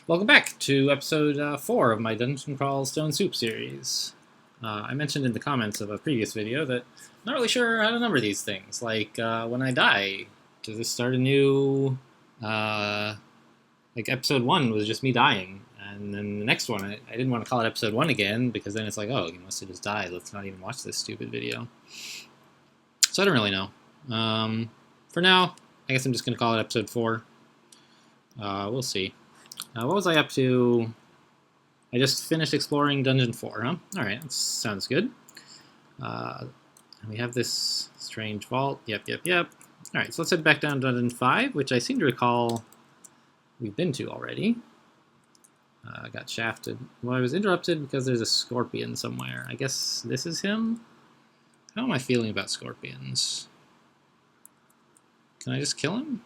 Welcome back to episode 4 of my Dungeon Crawl Stone Soup series. I mentioned in the comments of a previous video that I'm not really sure how to number these things. Like, when I die, does this start a new... like, episode 1 was just me dying. And then the next one, I didn't want to call it episode 1 again, because then it's like, oh, you must have just died. Let's not even watch this stupid video. So I don't really know. For now, I guess I'm just going to call it episode 4. We'll see. What was I up to? I just finished exploring Dungeon 4, huh? Alright, that sounds good. We have this strange vault. Yep. Alright, so let's head back down to Dungeon 5, which I seem to recall we've been to already. I got shafted. Well, I was interrupted because there's a scorpion somewhere. I guess this is him? How am I feeling about scorpions? Can I just kill him?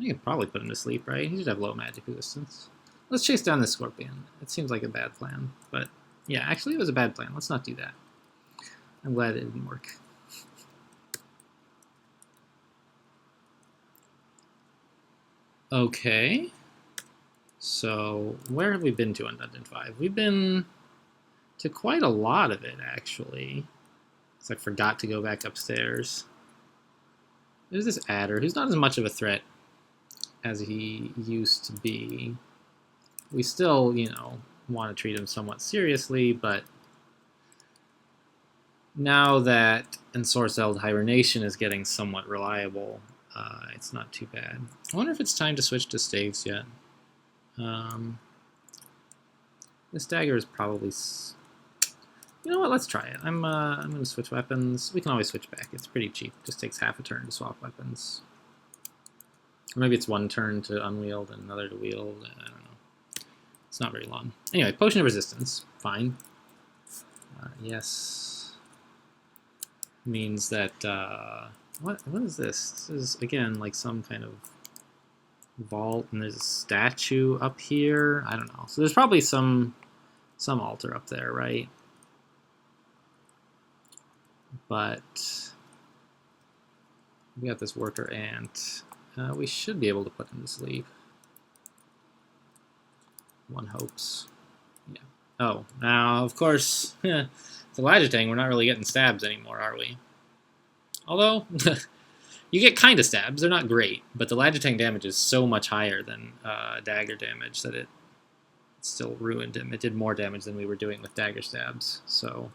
I can probably put him to sleep, right? He should have low magic resistance. Let's chase down this scorpion. It seems like a bad plan, but yeah, actually it was a bad plan. Let's not do that. I'm glad it didn't work. Okay. So, where have we been to on Dungeon 5? We've been to quite a lot of it, actually. So I forgot to go back upstairs. There's this adder, who's not as much of a threat as he used to be. We still, want to treat him somewhat seriously, but now that Ensorcelled Hibernation is getting somewhat reliable, it's not too bad. I wonder if it's time to switch to staves yet. This dagger is probably... You know what, let's try it. I'm going to switch weapons. We can always switch back. It's pretty cheap. Just takes half a turn to swap weapons. Or maybe it's one turn to unwield and another to wield. I don't know. It's not very long. Anyway, Potion of Resistance. Fine. Yes. Means that... What is this? This is, again, like some kind of vault, and there's a statue up here. I don't know. So there's probably some altar up there, right? But we got this worker ant. We should be able to put him to sleep. One hopes. Yeah. Oh, now, of course, the Lagitang, we're not really getting stabs anymore, are we? Although, you get kind of stabs. They're not great, but the Lagitang damage is so much higher than dagger damage that it still ruined him. It did more damage than we were doing with dagger stabs, so...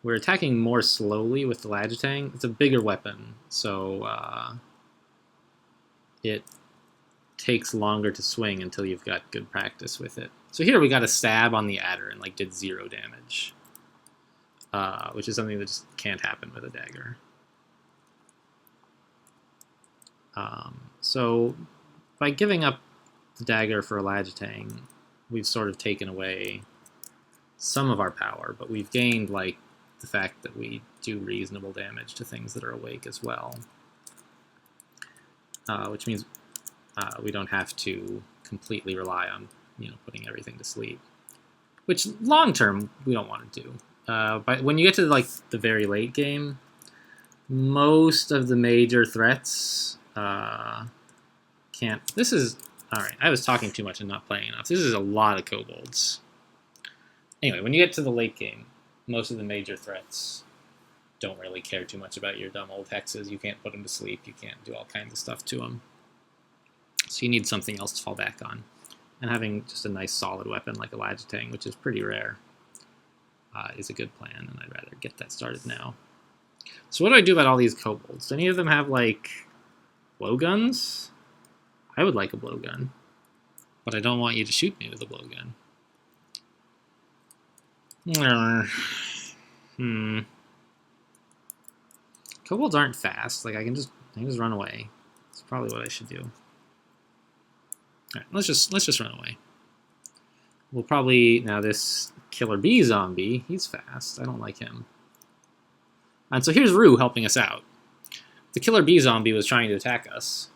we're attacking more slowly with the Lagitang. It's a bigger weapon, so it takes longer to swing until you've got good practice with it. So here we got a stab on the adder and did 0 damage, which is something that just can't happen with a dagger. So by giving up the dagger for a Lagitang, we've sort of taken away some of our power, but we've gained the fact that we do reasonable damage to things that are awake as well, which means we don't have to completely rely on putting everything to sleep, which long term we don't want to do. But when you get to the very late game, most of the major threats can't. This is all right. I was talking too much and not playing enough. This is a lot of kobolds. Anyway, when you get to the late game, most of the major threats don't really care too much about your dumb old hexes. You can't put them to sleep. You can't do all kinds of stuff to them. So you need something else to fall back on. And having just a nice solid weapon like a Lagitang, which is pretty rare, is a good plan, and I'd rather get that started now. So what do I do about all these kobolds? Do any of them have, blowguns? I would like a blowgun, but I don't want you to shoot me with a blowgun. Kobolds aren't fast. I can just run away. That's probably what I should do. Alright, let's just run away. We'll probably now this killer bee zombie, he's fast. I don't like him. And so here's Rue helping us out. The killer bee zombie was trying to attack us,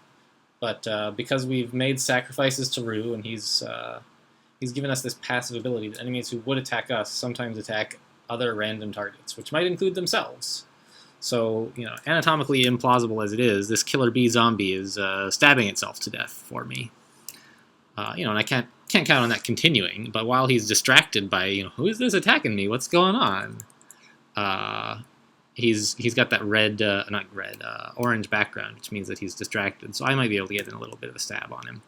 but because we've made sacrifices to Rue and he's given us this passive ability that enemies who would attack us sometimes attack other random targets, which might include themselves. So, you know, anatomically implausible as it is, this killer bee zombie is stabbing itself to death for me. You know, and I can't count on that continuing. But while he's distracted by, you know, who is this attacking me? What's going on? He's got that red, not red, orange background, which means that he's distracted. So I might be able to get in a little bit of a stab on him,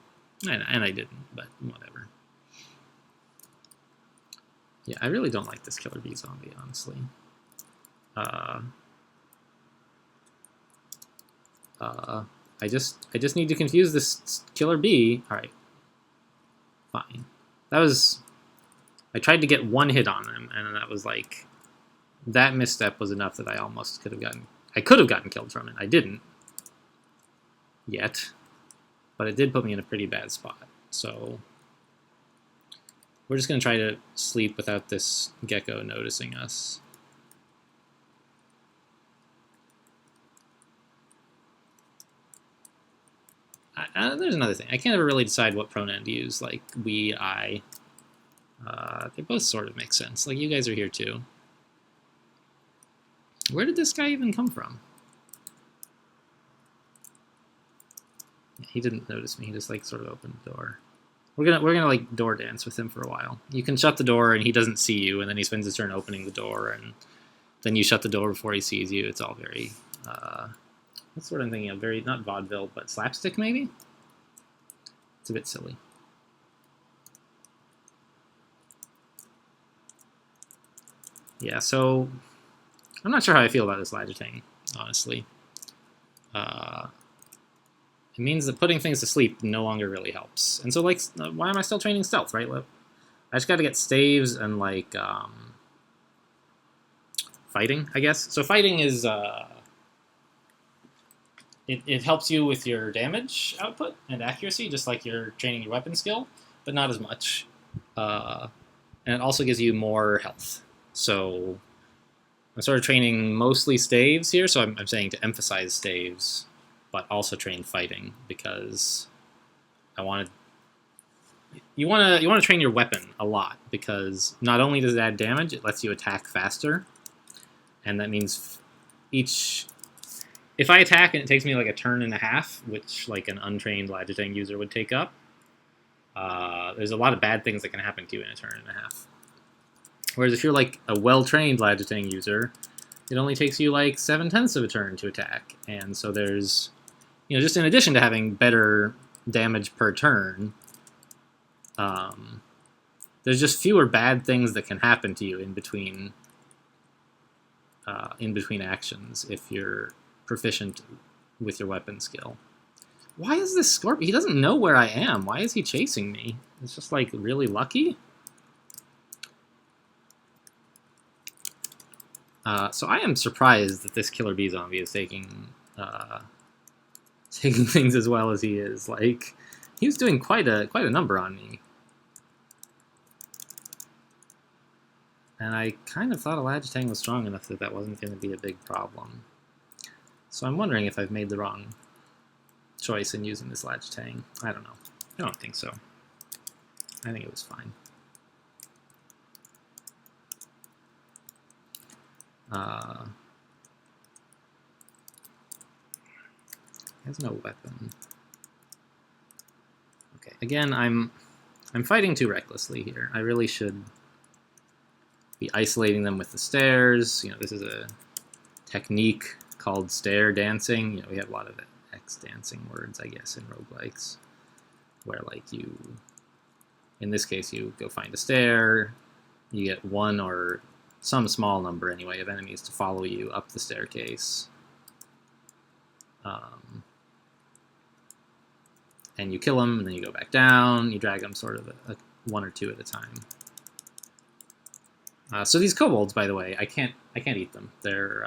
and I didn't, but whatever. Yeah, I really don't like this killer bee zombie, honestly. I just need to confuse this killer bee. All right, fine. That was. I tried to get one hit on him, and that was like. That misstep was enough that I almost could have gotten... I could have gotten killed from it. I didn't. Yet. But it did put me in a pretty bad spot. So... we're just going to try to sleep without this gecko noticing us. There's another thing. I can't ever really decide what pronoun to use. Like, we, I. They both sort of make sense. Like, you guys are here too. Where did this guy even come from? He didn't notice me. He just like sort of opened the door. We're gonna like door dance with him for a while. You can shut the door and he doesn't see you, and then he spends his turn opening the door, and then you shut the door before he sees you. It's all very that's what I'm thinking of. Very not vaudeville, but slapstick maybe. It's a bit silly. Yeah, so I'm not sure how I feel about this Lagitang, honestly. It means that putting things to sleep no longer really helps. And so, like, why am I still training stealth, right? I just gotta get staves and, like, fighting, I guess. So fighting is, it helps you with your damage output and accuracy, just like you're training your weapon skill, but not as much. And it also gives you more health. So I'm sort of training mostly staves here, so I'm saying to emphasize staves, but also train fighting, because I wanted... You want to train your weapon a lot, because not only does it add damage, it lets you attack faster, and that means if I attack and it takes me like a turn and a half, which like an untrained Lagitang user would take up, there's a lot of bad things that can happen to you in a turn and a half. Whereas if you're like a well-trained Lagitang user, it only takes you like 7/10 of a turn to attack. And so there's, you know, just in addition to having better damage per turn, there's just fewer bad things that can happen to you in between actions if you're proficient with your weapon skill. Why is this Scorpion? He doesn't know where I am. Why is he chasing me? It's just like really lucky. So I am surprised that this killer bee zombie is taking things as well as he is. Like, he was doing quite a number on me, and I kind of thought a Lagitang was strong enough that that wasn't going to be a big problem. So I'm wondering if I've made the wrong choice in using this Lagitang. I don't know. I don't think so. I think it was fine. He has no weapon. Okay, again, I'm fighting too recklessly here. I really should be isolating them with the stairs. You know, this is a technique called stair dancing. You know, we have a lot of X dancing words, I guess, in roguelikes, where like in this case, you go find a stair, you get one or some small number anyway of enemies to follow you up the staircase, and you kill them, and then you go back down. You drag them sort of one or two at a time. So these kobolds, by the way, I can't eat them. They're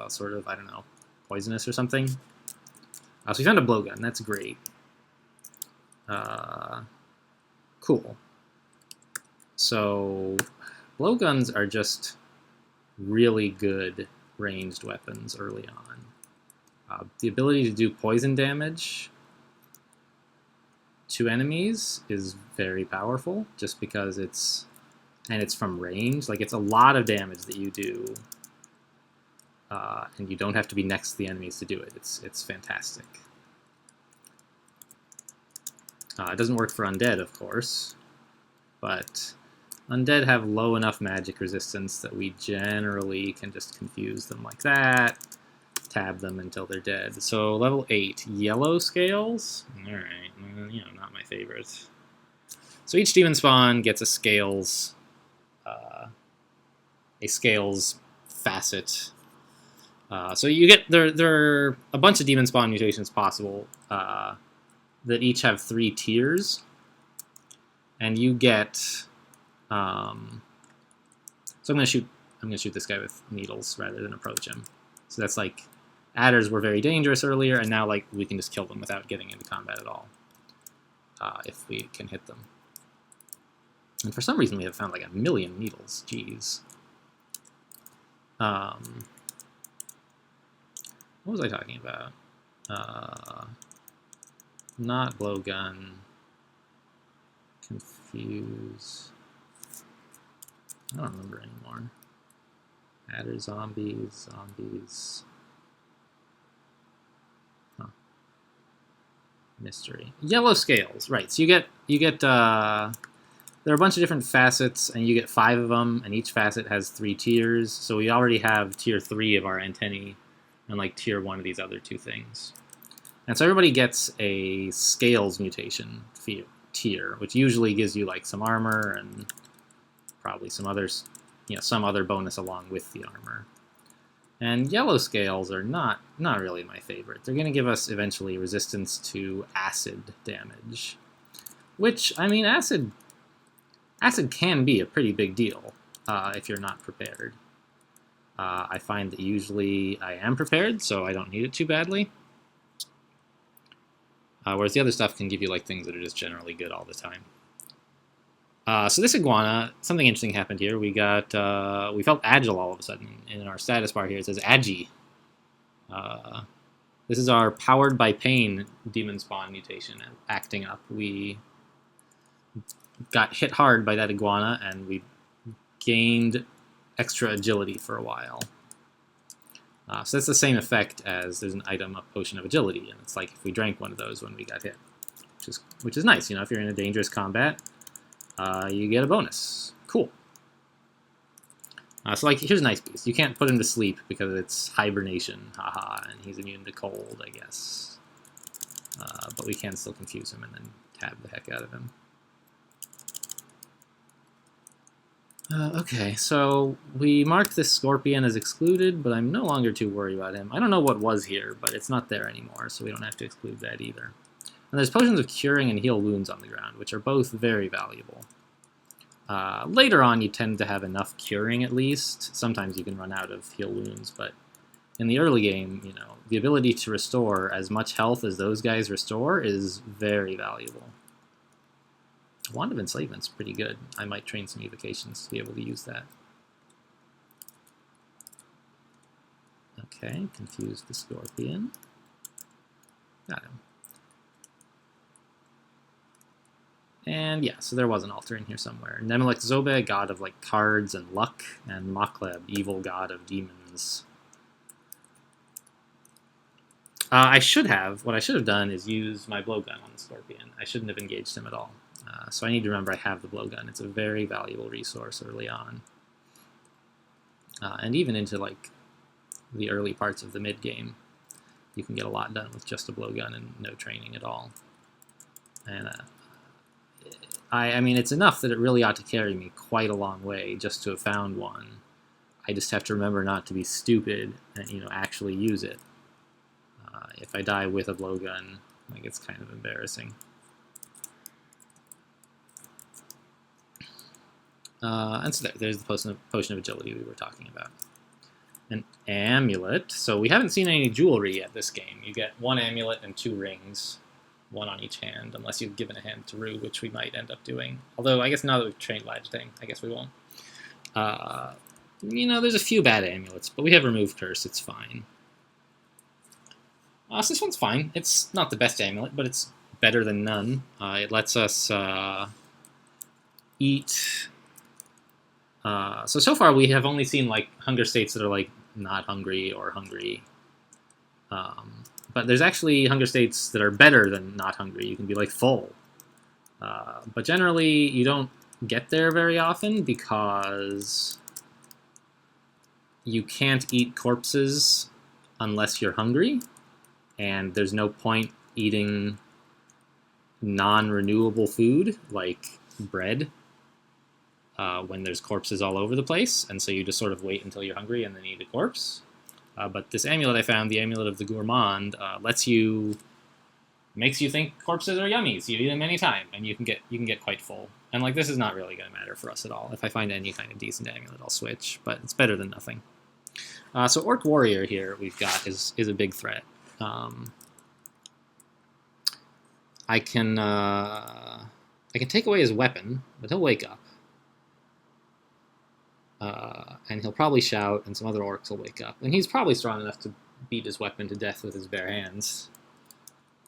sort of, I don't know, poisonous or something. So we found a blowgun. That's great. Cool. So blowguns are just really good ranged weapons early on. The ability to do poison damage to enemies is very powerful, just because it's from range. Like, it's a lot of damage that you do and you don't have to be next to the enemies to do it. It's fantastic. It doesn't work for undead, of course, but undead have low enough magic resistance that we generally can just confuse them like that, tab them until they're dead. So level 8, yellow scales. All right, you know, not my favorite. So each demon spawn gets a scales facet. So you get there are a bunch of demon spawn mutations possible that each have 3 tiers, and you get. So I'm gonna shoot this guy with needles rather than approach him. So that's like adders were very dangerous earlier, and now like we can just kill them without getting into combat at all if we can hit them. And for some reason we have found like 1,000,000 needles. Jeez. What was I talking about? Not blowgun. Confuse. I don't remember anymore. Adder, zombies. Huh. Mystery. Yellow scales. Right. So you get there are a bunch of different facets, and you get 5 of them, and each facet has 3 tiers. So we already have tier 3 of our antennae, and like tier 1 of these other 2 things. And so everybody gets a scales mutation tier, which usually gives you like some armor and probably some others, you know, some other bonus along with the armor. And yellow scales are not really my favorite. They're going to give us eventually resistance to acid damage, which, I mean, acid can be a pretty big deal if you're not prepared. I find that usually I am prepared, so I don't need it too badly. Whereas the other stuff can give you like things that are just generally good all the time. So this iguana, something interesting happened here. We felt agile all of a sudden. In our status bar here, it says Agi. This is our powered by pain demon spawn mutation acting up. We got hit hard by that iguana, and we gained extra agility for a while. So that's the same effect as there's an item, a potion of agility, and it's like if we drank one of those when we got hit, which is nice. You know, if you're in a dangerous combat, you get a bonus. Cool. So like, here's a nice piece. You can't put him to sleep because it's hibernation, haha, and he's immune to cold, I guess. But we can still confuse him and then tab the heck out of him. Okay, so we marked this scorpion as excluded, but I'm no longer too worried about him. I don't know what was here, but it's not there anymore, so we don't have to exclude that either. And there's potions of curing and heal wounds on the ground, which are both very valuable. Later on, you tend to have enough curing, at least. Sometimes you can run out of heal wounds, but in the early game, you know, the ability to restore as much health as those guys restore is very valuable. Wand of Enslavement's pretty good. I might train some evocations to be able to use that. Okay, confuse the scorpion. Got him. And yeah, so there was an altar in here somewhere. Nemelek Zobe, god of like cards and luck, and Mokleb, evil god of demons. What I should have done is use my blowgun on the scorpion. I shouldn't have engaged him at all. So I need to remember I have the blowgun. It's a very valuable resource early on. And even into like the early parts of the mid-game, you can get a lot done with just a blowgun and no training at all. And I mean, it's enough that it really ought to carry me quite a long way just to have found one. I just have to remember not to be stupid and, you know, actually use it. If I die with a blowgun, like, it's kind of embarrassing. And so there's the potion of agility we were talking about. An amulet. So we haven't seen any jewelry yet this game. You get 1 amulet and 2 rings, 1 on each hand, unless you've given a hand to Rue, which we might end up doing. Although, I guess now that we've trained Lajtang, I guess we won't. You know, there's a few bad amulets, but we have Remove Curse. It's fine. So this one's fine. It's not the best amulet, but it's better than none. It lets us eat... So far we have only seen like hunger states that are like not hungry or hungry. But there's actually hunger states that are better than not hungry. You can be like full. But generally, you don't get there very often because you can't eat corpses unless you're hungry, and there's no point eating non-renewable food like bread when there's corpses all over the place, and so you just sort of wait until you're hungry and then eat a corpse. But this amulet I found, the Amulet of the Gourmand, makes you think corpses are yummy, so you eat them anytime, and you can get quite full. And like, this is not really going to matter for us at all. If I find any kind of decent amulet, I'll switch, but it's better than nothing. So Orc Warrior here we've got is a big threat. I can take away his weapon, but he'll wake up. And he'll probably shout, and some other orcs will wake up. And he's probably strong enough to beat his weapon to death with his bare hands.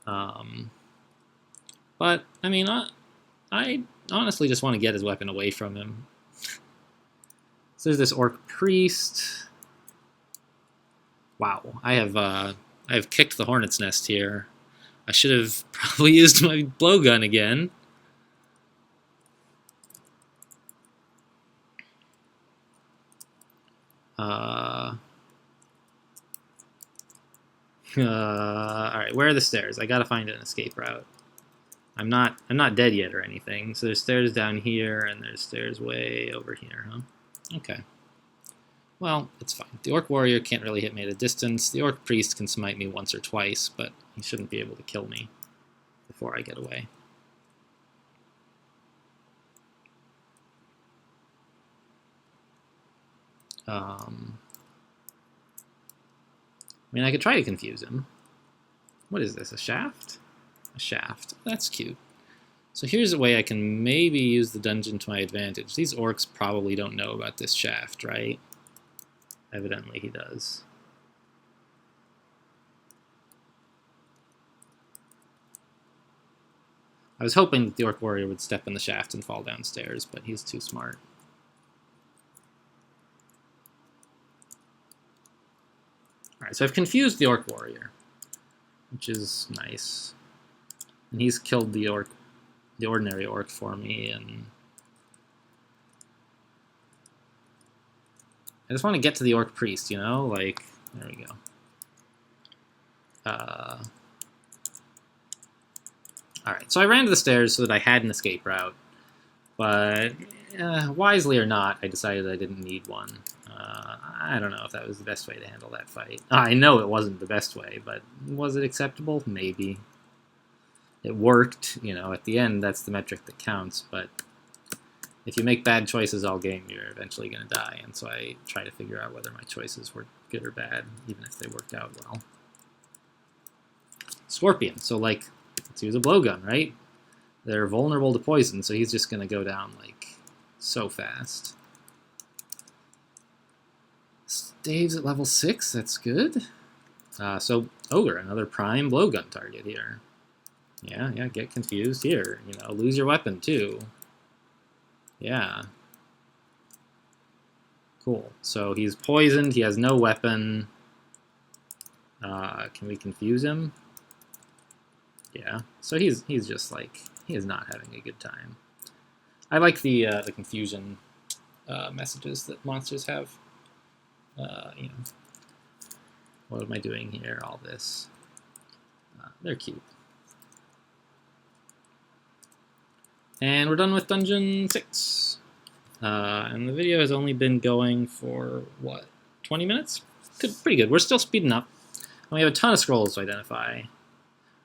But, I mean, I honestly just want to get his weapon away from him. So there's this orc priest. Wow, I have kicked the hornet's nest here. I should have probably used my blowgun again. Alright, where are the stairs? I gotta find an escape route. I'm not dead yet or anything. So there's stairs down here, and there's stairs way over here, huh? Okay. Well, it's fine. The Orc Warrior can't really hit me at a distance. The Orc Priest can smite me once or twice, but he shouldn't be able to kill me before I get away. I mean, I could try to confuse him. What is this, a shaft? A shaft. That's cute. So here's a way I can maybe use the dungeon to my advantage. These orcs probably don't know about this shaft, right? Evidently he does. I was hoping that the Orc Warrior would step in the shaft and fall downstairs, but he's too smart. Alright, so I've confused the Orc Warrior, which is nice. And he's killed the ordinary orc for me, and I just want to get to the Orc Priest, you know? Like, there we go. Alright, so I ran to the stairs so that I had an escape route, but wisely or not, I decided I didn't need one. I don't know if that was the best way to handle that fight. I know it wasn't the best way, but was it acceptable? Maybe. It worked, you know, at the end, that's the metric that counts, but if you make bad choices all game, you're eventually going to die, and so I try to figure out whether my choices were good or bad, even if they worked out well. Scorpion, so like, let's use a blowgun, right? They're vulnerable to poison, so he's just going to go down, like, so fast. Staves at level 6, that's good. So, Ogre, another prime blowgun target here. Yeah, get confused here. You know, lose your weapon, too. Yeah. Cool. So he's poisoned, he has no weapon. Can we confuse him? Yeah. So he's just like, he is not having a good time. I like the confusion messages that monsters have. You know, what am I doing here? All this. They're cute. And we're done with Dungeon 6. And the video has only been going for, what, 20 minutes? Pretty good. We're still speeding up. And we have a ton of scrolls to identify.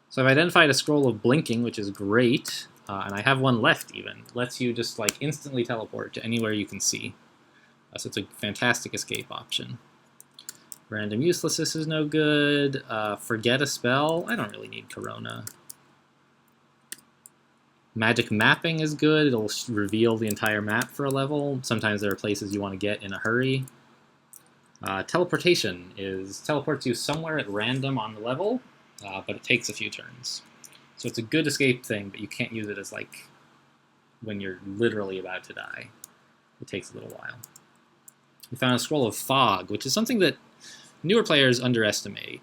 So I've identified a scroll of blinking, which is great. And I have one left, even. Lets you just, like, instantly teleport to anywhere you can see. So it's a fantastic escape option. Random uselessness is no good. Forget a spell. I don't really need Corona. Magic mapping is good. It'll reveal the entire map for a level. Sometimes there are places you want to get in a hurry. Teleportation teleports you somewhere at random on the level, but it takes a few turns. So it's a good escape thing, but you can't use it as, like, when you're literally about to die. It takes a little while. We found a scroll of fog, which is something that newer players underestimate.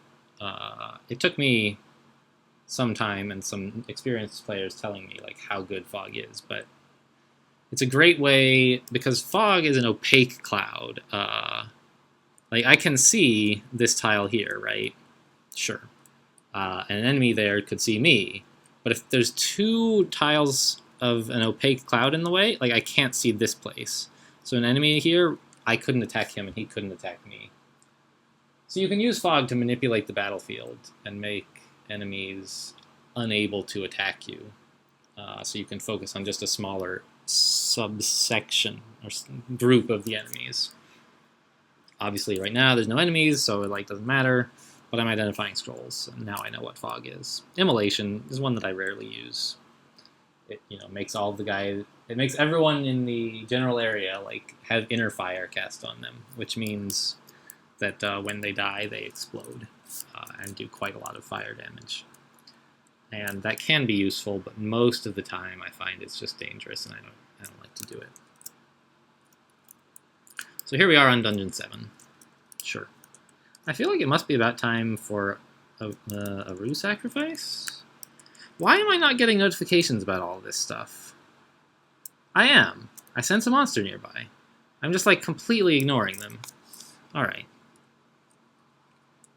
It took me some time and some experienced players telling me like how good fog is, but it's a great way because fog is an opaque cloud. Like I can see this tile here, right? Sure. An enemy there could see me, but if there's two tiles of an opaque cloud in the way, like I can't see this place. So an enemy here, I couldn't attack him and he couldn't attack me. So you can use fog to manipulate the battlefield and make enemies unable to attack you. So you can focus on just a smaller subsection or group of the enemies. Obviously right now there's no enemies, so it like doesn't matter, but I'm identifying scrolls, and now I know what fog is. Immolation is one that I rarely use. It makes all the guys, it makes everyone in the general area like have inner fire cast on them, which means that when they die they explode and do quite a lot of fire damage. And that can be useful, but most of the time I find it's just dangerous, and I don't like to do it. So here we are on Dungeon 7. Sure. I feel like it must be about time for a Rue sacrifice? Why am I not getting notifications about all this stuff? I am. I sense a monster nearby. I'm just like completely ignoring them. Alright.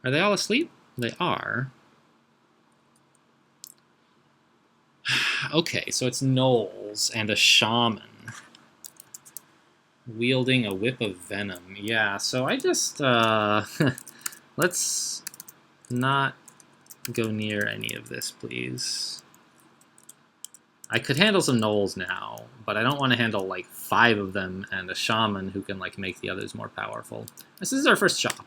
Are they all asleep? They are. Okay, so it's gnolls and a shaman wielding a whip of venom. Yeah, so I just, let's not go near any of this, please. I could handle some gnolls now, but I don't want to handle like 5 of them and a shaman who can like make the others more powerful. This is our first shop.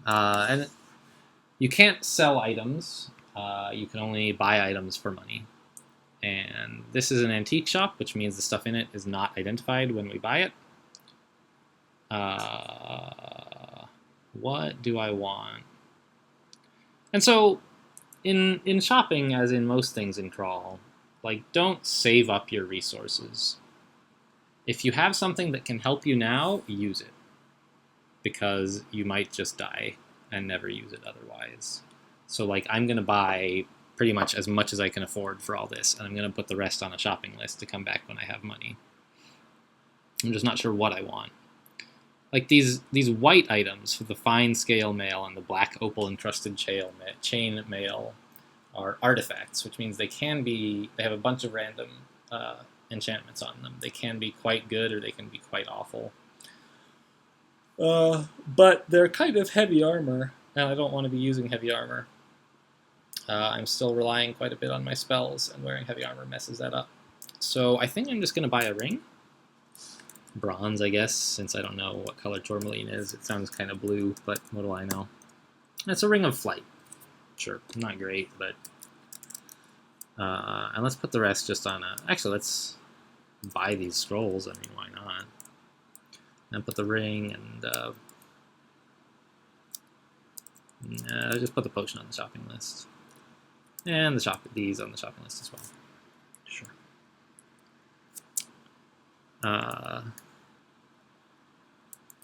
And you can't sell items. You can only buy items for money. And this is an antique shop, which means the stuff in it is not identified when we buy it. What do I want? And so, in shopping, as in most things in Crawl, like, don't save up your resources. If you have something that can help you now, use it. Because you might just die and never use it otherwise. So, like, I'm going to buy pretty much as I can afford for all this, and I'm going to put the rest on a shopping list to come back when I have money. I'm just not sure what I want. Like these white items for the fine scale mail and the black opal encrusted chain mail are artifacts, which means they have a bunch of random enchantments on them. They can be quite good or they can be quite awful. But they're kind of heavy armor, and I don't want to be using heavy armor. I'm still relying quite a bit on my spells, and wearing heavy armor messes that up. So I think I'm just going to buy a ring. Bronze, I guess, since I don't know what color tourmaline is. It sounds kind of blue, but what do I know? It's a ring of flight. Sure, not great, but... and let's put the rest just on a... Actually, let's buy these scrolls. I mean, why not? And put the ring and... just put the potion on the shopping list. And these on the shopping list as well. Sure.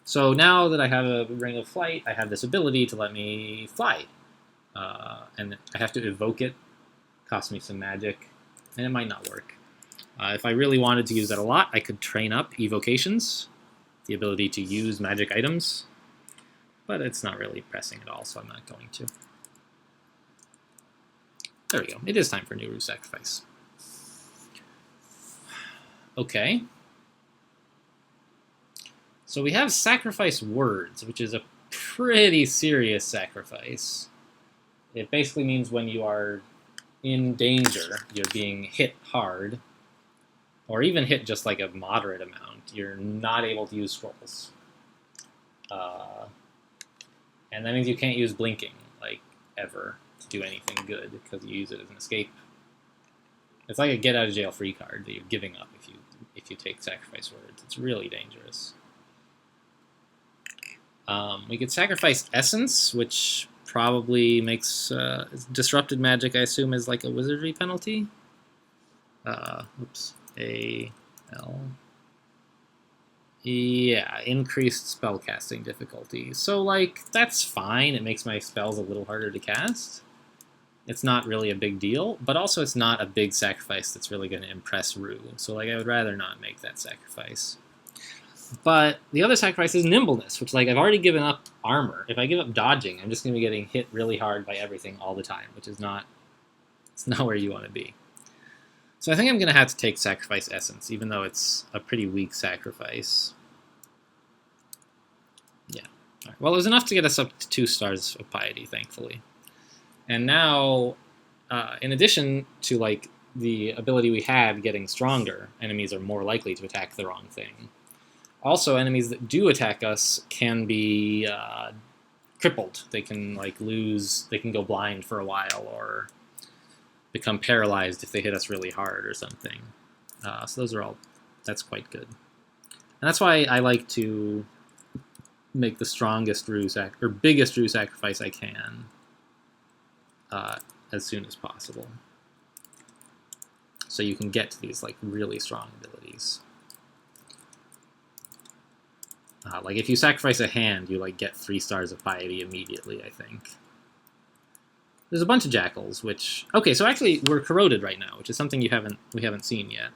So now that I have a ring of flight, I have this ability to let me fly. And I have to evoke it. Costs me some magic. And it might not work. If I really wanted to use that a lot, I could train up evocations. The ability to use magic items. But it's not really pressing at all, so I'm not going to. There we go. It is time for New Rue Sacrifice. Okay. So we have Sacrifice Words, which is a pretty serious sacrifice. It basically means when you are in danger, you're being hit hard, or even hit just like a moderate amount, you're not able to use scrolls. And that means you can't use blinking, like, ever, to do anything good, because you use it as an escape. It's like a get-out-of-jail-free card that you're giving up if you take Sacrifice Words. It's really dangerous. We could sacrifice Essence, which probably makes disrupted magic, I assume, is like a wizardry penalty. Oops. A-L. Yeah, increased spellcasting difficulty. So, like, that's fine. It makes my spells a little harder to cast. It's not really a big deal, but also it's not a big sacrifice that's really going to impress Rue. So, like, I would rather not make that sacrifice. But the other sacrifice is nimbleness, which, like, I've already given up armor. If I give up dodging, I'm just going to be getting hit really hard by everything all the time, which is not, it's not where you want to be. So I think I'm going to have to take Sacrifice Essence, even though it's a pretty weak sacrifice. Yeah. All right. Well, it was enough to get us up to 2 stars of piety, thankfully. And now, in addition to, like, the ability we had getting stronger, enemies are more likely to attack the wrong thing. Also, enemies that do attack us can be crippled. They can, like, they can go blind for a while, or become paralyzed if they hit us really hard or something. So those are all, that's quite good. And that's why I like to make the strongest Rue or biggest Rue sacrifice I can as soon as possible. So you can get to these, like, really strong abilities. Like, if you sacrifice a hand, you, like, get 3 stars of piety immediately, I think. There's a bunch of jackals, which... Okay, so actually, we're corroded right now, which is something we haven't seen yet.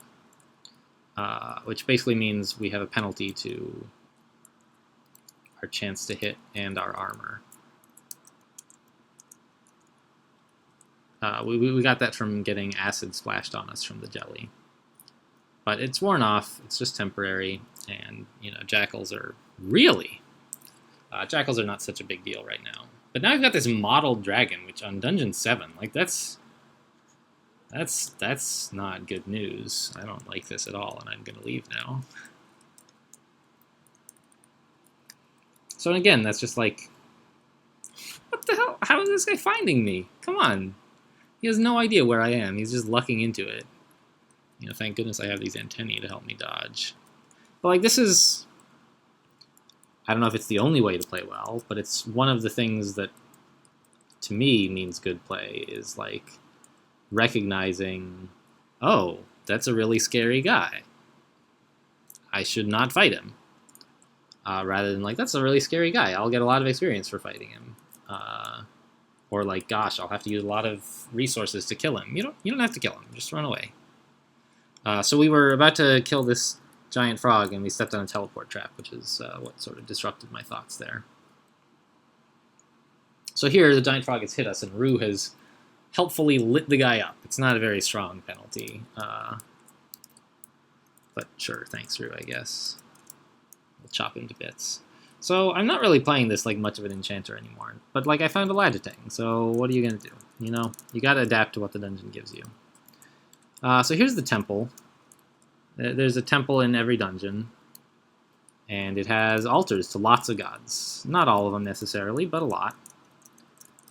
Which basically means we have a penalty to our chance to hit and our armor. We got that from getting acid splashed on us from the jelly. But it's worn off, it's just temporary, and, you know, jackals are really... jackals are not such a big deal right now. But now I've got this modeled dragon, which on Dungeon 7, like, that's not good news. I don't like this at all, and I'm gonna leave now. So again, that's just like, what the hell? How is this guy finding me? Come on. He has no idea where I am. He's just lucking into it. You know, thank goodness I have these antennae to help me dodge. But, like, this is... I don't know if it's the only way to play well, but it's one of the things that, to me, means good play, is, like, recognizing, oh, that's a really scary guy. I should not fight him. Rather than, like, that's a really scary guy. I'll get a lot of experience for fighting him. Or, like, gosh, I'll have to use a lot of resources to kill him. You don't have to kill him. Just run away. So we were about to kill this giant frog, and we stepped on a teleport trap, which is what sort of disrupted my thoughts there. So here, the giant frog has hit us, and Rue has helpfully lit the guy up. It's not a very strong penalty. But sure, thanks, Rue, I guess. We'll chop him to bits. So I'm not really playing this like much of an enchanter anymore. But, like, I found a Lagitang, so what are you going to do? You know, you got to adapt to what the dungeon gives you. So here's the temple. There's a temple in every dungeon, and it has altars to lots of gods. Not all of them necessarily, but a lot.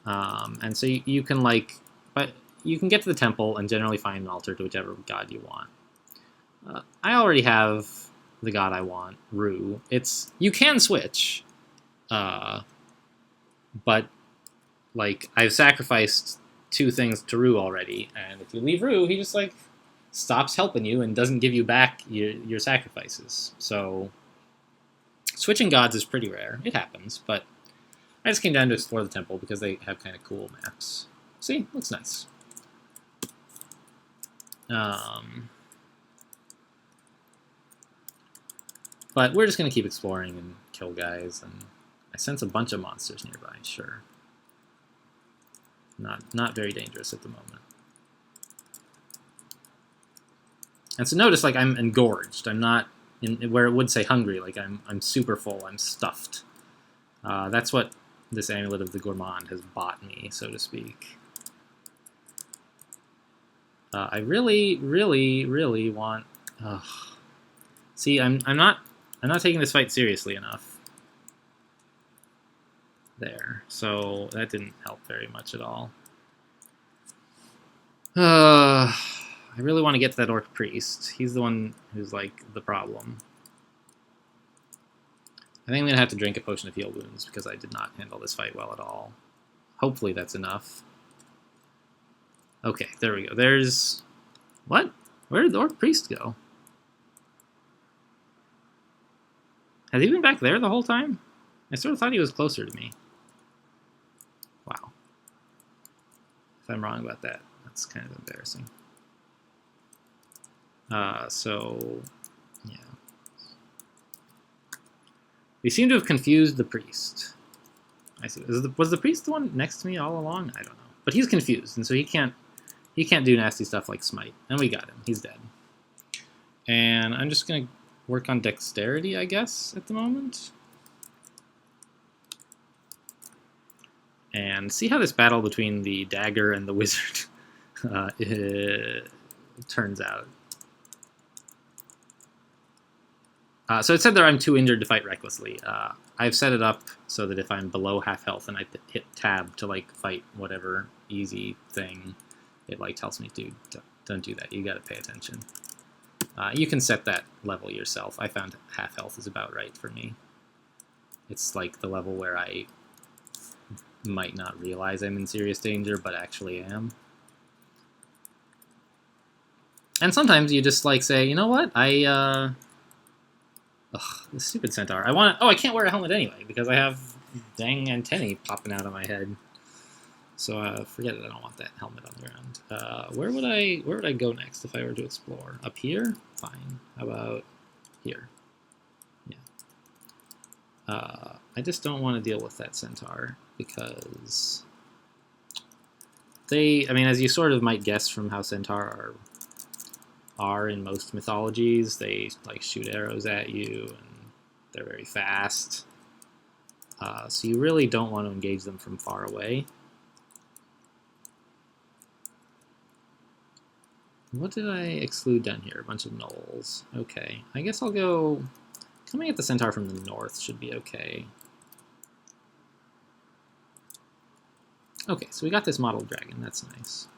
And so you can, like, but you can get to the temple and generally find an altar to whichever god you want. I already have the god I want, Rue. You can switch, but, like, I've sacrificed 2 things to Rue already, and if you leave Rue, he just, like, stops helping you and doesn't give you back your sacrifices. So switching gods is pretty rare. It happens, but I just came down to explore the temple because they have kind of cool maps. See? Looks nice. But we're just going to keep exploring and kill guys, and I sense a bunch of monsters nearby, sure. Not very dangerous at the moment. And so notice, like, I'm engorged. I'm not in where it would say hungry. Like, I'm super full. I'm stuffed. That's what this Amulet of the Gourmand has bought me, so to speak. I really, really, really want... See, I'm not taking this fight seriously enough. There. So that didn't help very much at all. I really want to get to that Orc Priest. He's the one who's, like, the problem. I think I'm going to have to drink a potion of heal wounds because I did not handle this fight well at all. Hopefully that's enough. Okay, there we go. There's... What? Where did the Orc Priest go? Has he been back there the whole time? I sort of thought he was closer to me. Wow. If I'm wrong about that, that's kind of embarrassing. So, yeah. We seem to have confused the priest. I see. Was the priest the one next to me all along? I don't know. But he's confused, and so he can't do nasty stuff like smite. And we got him. He's dead. And I'm just going to work on dexterity, I guess, at the moment. And see how this battle between the dagger and the wizard turns out. So it said there I'm too injured to fight recklessly. I've set it up so that if I'm below half health and I hit tab to like fight whatever easy thing, it like tells me, dude, don't do that. You got to pay attention. You can set that level yourself. I found half health is about right for me. It's like the level where I might not realize I'm in serious danger, but actually am. And sometimes you just like say, you know what, this stupid centaur. I can't wear a helmet anyway because I have dang antennae popping out of my head. So forget it. I don't want that helmet on the ground. Where would I go next if I were to explore? Up here? Fine. How about here? Yeah. I just don't want to deal with that centaur because as you sort of might guess from how centaur are in most mythologies, they like shoot arrows at you and they're very fast. So you really don't want to engage them from far away. What did I exclude down here? A bunch of gnolls. Okay, I guess I'll go... Coming at the centaur from the north should be okay. Okay, so we got this mottled dragon. That's nice.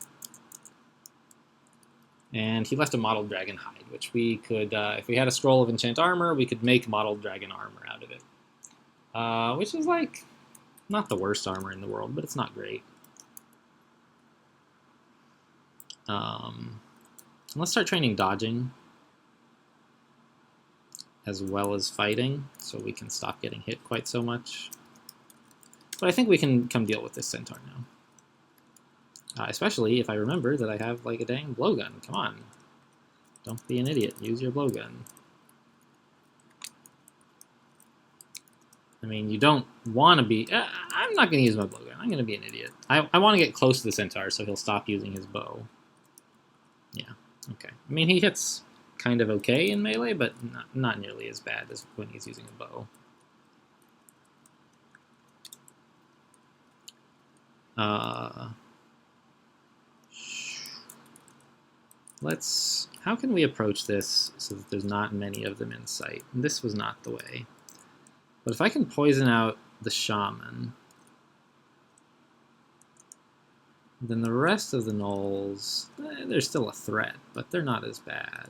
And he left a mottled dragon hide, which we could, if we had a scroll of enchant armor, we could make mottled dragon armor out of it. Which is like, not the worst armor in the world, but it's not great. Let's start training dodging as well as fighting, so we can stop getting hit quite so much. But I think we can come deal with this centaur now. Especially if I remember that I have like a dang blowgun. Come on. Don't be an idiot. Use your blowgun. I mean, you don't want to be... I'm not going to use my blowgun. I'm going to be an idiot. I want to get close to the centaur so he'll stop using his bow. Yeah, okay. I mean, he hits kind of okay in melee, but not nearly as bad as when he's using a bow. How can we approach this so that there's not many of them in sight? And this was not the way. But if I can poison out the shaman, then the rest of the gnolls, they're still a threat, but they're not as bad.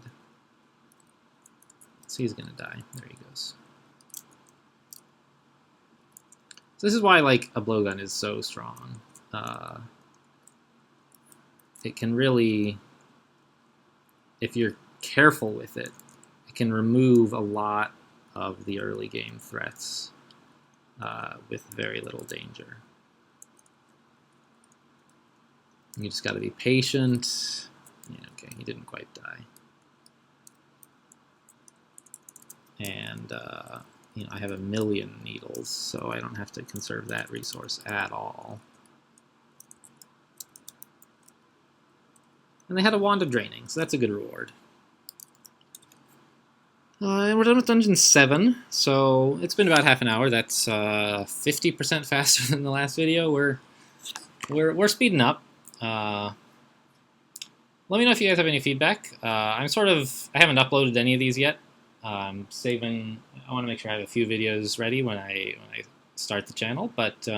So he's gonna die. There he goes. So this is why like a blowgun is so strong. It can really, if you're careful with it, it can remove a lot of the early game threats with very little danger. You just got to be patient. Yeah, okay, he didn't quite die. And you know, I have 1,000,000 needles, so I don't have to conserve that resource at all. And they had a wand of draining, so that's a good reward. And we're done with Dungeon 7, so it's been about half an hour. That's 50% faster than the last video. We're speeding up. Let me know if you guys have any feedback. I haven't uploaded any of these yet. I'm saving. I want to make sure I have a few videos ready when I start the channel, but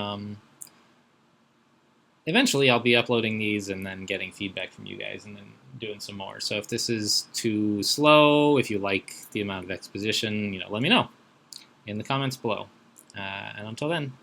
eventually I'll be uploading these and then getting feedback from you guys and then doing some more. So if this is too slow, if you like the amount of exposition, let me know in the comments below. And until then,